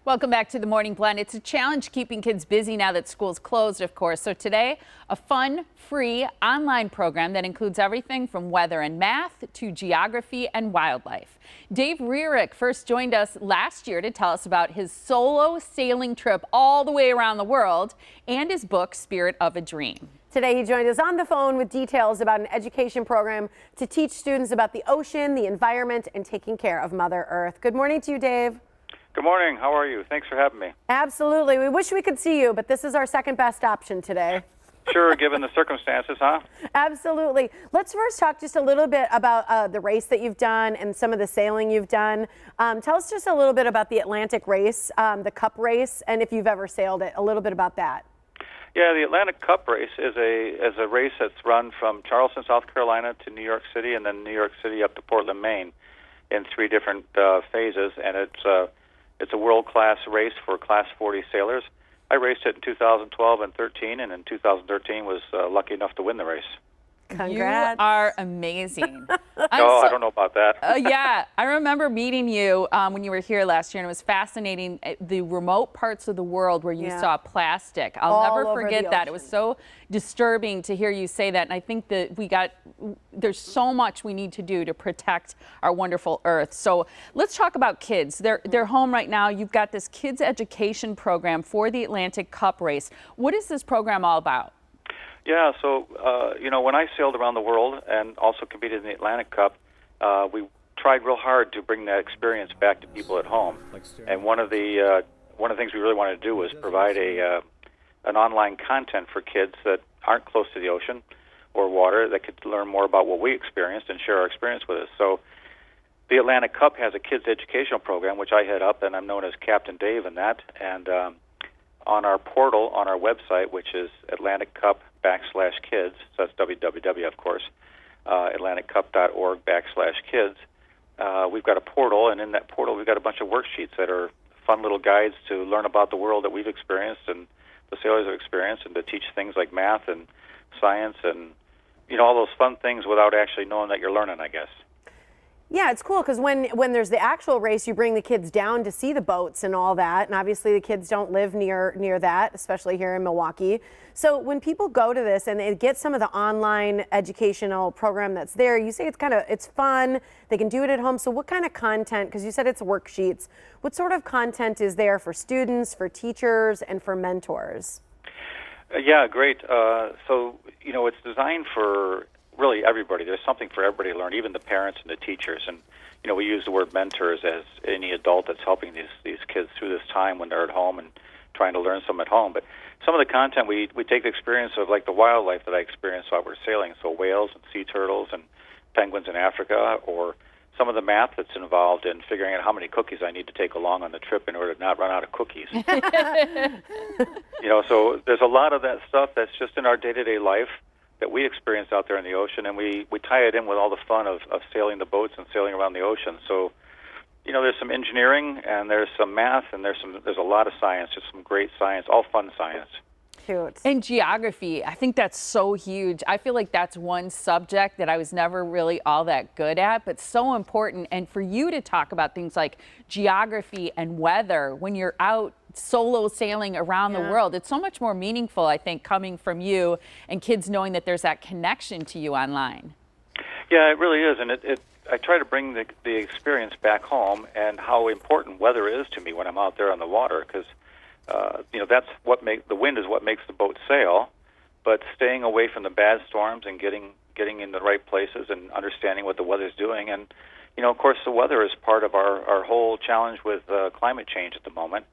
Welcome back to the Morning Blend. It's a challenge keeping kids busy now that school's closed, of course. So today, a fun, free online program that includes everything from weather and math to geography and wildlife. Dave Rearick first joined us last year to tell us about his solo sailing trip all the way around the world and his book, Spirit of a Dream. Today, he joined us on the phone with details about an education program to teach students about the ocean, the environment, and taking care of Mother Earth. Good morning to you, Dave. Good morning. How are you? Thanks for having me. Absolutely. We wish we could see you, but this is our second best option today. Sure, given the circumstances, huh? Absolutely. Let's first talk just a little bit about the race that you've done and some of the sailing you've done. Tell us just a little bit about the Atlantic race, the Cup race, and if you've ever sailed it, a little bit about that. Yeah, the Atlantic Cup race is a race that's run from Charleston, South Carolina to New York City, and then New York City up to Portland, Maine, in 3 different phases, and it's a world-class race for Class 40 sailors. I raced it in 2012 and 13, and in 2013 was lucky enough to win the race. Congrats. You are amazing. I don't know about that. Yeah, I remember meeting you when you were here last year, and it was fascinating, the remote parts of the world where you saw plastic. I'll never forget that. It was so disturbing to hear you say that, and I think that there's so much we need to do to protect our wonderful Earth. So let's talk about kids. They're home right now. You've got this kids education program for the Atlantic Cup race. What is this program all about? Yeah, so, when I sailed around the world and also competed in the Atlantic Cup, we tried real hard to bring that experience back to people at home. And one of the things we really wanted to do was provide an online content for kids that aren't close to the ocean or water that could learn more about what we experienced and share our experience with us. So the Atlantic Cup has a kids educational program, which I head up, and I'm known as Captain Dave in that. And on our portal, on our website, which is AtlanticCup/kids, so that's www, of course, AtlanticCup.org/kids. We've got a portal, and in that portal we've got a bunch of worksheets that are fun little guides to learn about the world that we've experienced and the sailors have experienced, and to teach things like math and science and all those fun things without actually knowing that you're learning, I guess. Yeah, it's cool because when there's the actual race, you bring the kids down to see the boats and all that. And obviously the kids don't live near that, especially here in Milwaukee. So when people go to this and they get some of the online educational program that's there, you say it's fun, they can do it at home. So what kind of content, because you said it's worksheets, what sort of content is there for students, for teachers, and for mentors? Yeah, great. So it's designed for really everybody. There's something for everybody to learn, even the parents and the teachers. And we use the word mentors as any adult that's helping these kids through this time when they're at home and trying to learn some at home. But some of the content, we take the experience of like the wildlife that I experienced while we're sailing, so whales and sea turtles and penguins in Africa, or some of the math that's involved in figuring out how many cookies I need to take along on the trip in order to not run out of cookies. So there's a lot of that stuff that's just in our day-to-day life that we experience out there in the ocean, and we tie it in with all the fun of sailing the boats and sailing around the ocean. So, there's some engineering, and there's some math, and there's a lot of science, just some great science, all fun science. Cute. And geography, I think that's so huge. I feel like that's one subject that I was never really all that good at, but so important. And for you to talk about things like geography and weather when you're out solo sailing around the world, it's so much more meaningful, I think, coming from you and kids knowing that there's that connection to you online. Yeah, it really is. And I try to bring the experience back home and how important weather is to me when I'm out there on the water, because that's the wind is what makes the boat sail, but staying away from the bad storms and getting in the right places and understanding what the weather's doing. And, of course, the weather is part of our whole challenge with climate change at the moment.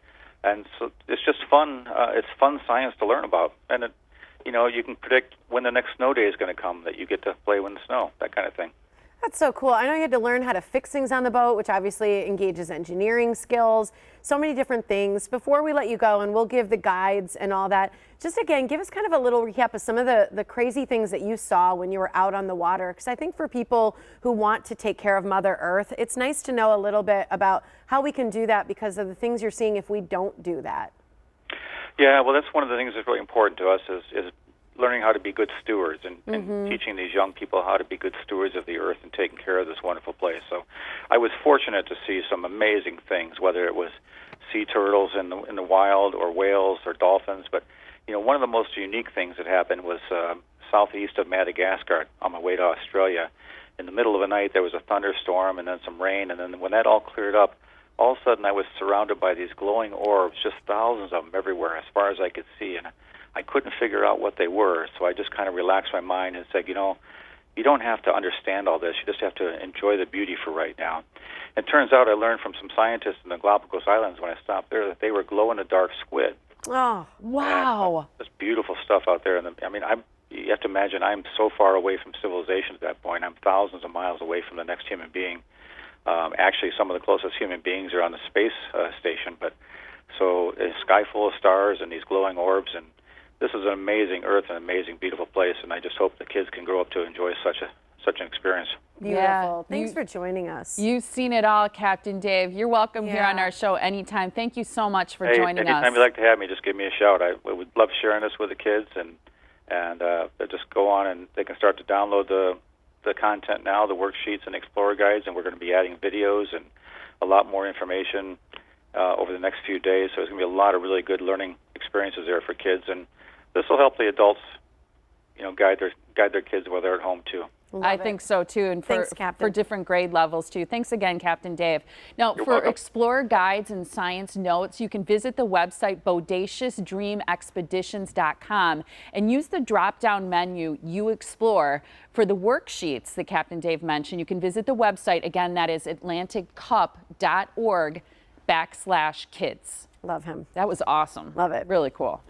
And so it's just fun. It's fun science to learn about. And, you can predict when the next snow day is going to come, that you get to play in the snow, that kind of thing. That's so cool. I know you had to learn how to fix things on the boat, which obviously engages engineering skills, so many different things. Before we let you go, and we'll give the guides and all that, just again, give us kind of a little recap of some of the crazy things that you saw when you were out on the water. Because I think for people who want to take care of Mother Earth, it's nice to know a little bit about how we can do that because of the things you're seeing if we don't do that. Yeah, well, that's one of the things that's really important to us is learning how to be good stewards and teaching these young people how to be good stewards of the earth and taking care of this wonderful place. So I was fortunate to see some amazing things, whether it was sea turtles in the wild, or whales, or dolphins. But one of the most unique things that happened was southeast of Madagascar on my way to Australia. In the middle of the night, there was a thunderstorm and then some rain, and then when that all cleared up, all of a sudden I was surrounded by these glowing orbs, just thousands of them everywhere, as far as I could see, and I couldn't figure out what they were. So I just kind of relaxed my mind and said, you don't have to understand all this. You just have to enjoy the beauty for right now. It turns out I learned from some scientists in the Galapagos Islands when I stopped there that they were glow-in-the-dark squid. Oh, wow. There's beautiful stuff out there. You have to imagine I'm so far away from civilization at that point. I'm thousands of miles away from the next human being. Actually, some of the closest human beings are on the space station. But so a sky full of stars and these glowing orbs, and this is an amazing Earth, an amazing, beautiful place. And I just hope the kids can grow up to enjoy such an experience. Beautiful. Yeah, Thanks for joining us. You've seen it all, Captain Dave. You're welcome here on our show anytime. Thank you so much for joining us. Anytime you'd like to have me, just give me a shout. I would love sharing this with the kids, and just go on and they can start to download the content now, the worksheets and Explorer guides, and we're going to be adding videos and a lot more information over the next few days. So there's going to be a lot of really good learning experiences there for kids, and this will help the adults, guide their kids while they're at home too. I think so too, and for different grade levels too. Thanks again, Captain Dave. Now, You're for welcome. Explorer guides and science notes, you can visit the website bodaciousdreamexpeditions.com and use the drop-down menu You Explore for the worksheets that Captain Dave mentioned. You can visit the website again. That is atlanticcup.org/kids. Love him. That was awesome. Love it. Really cool.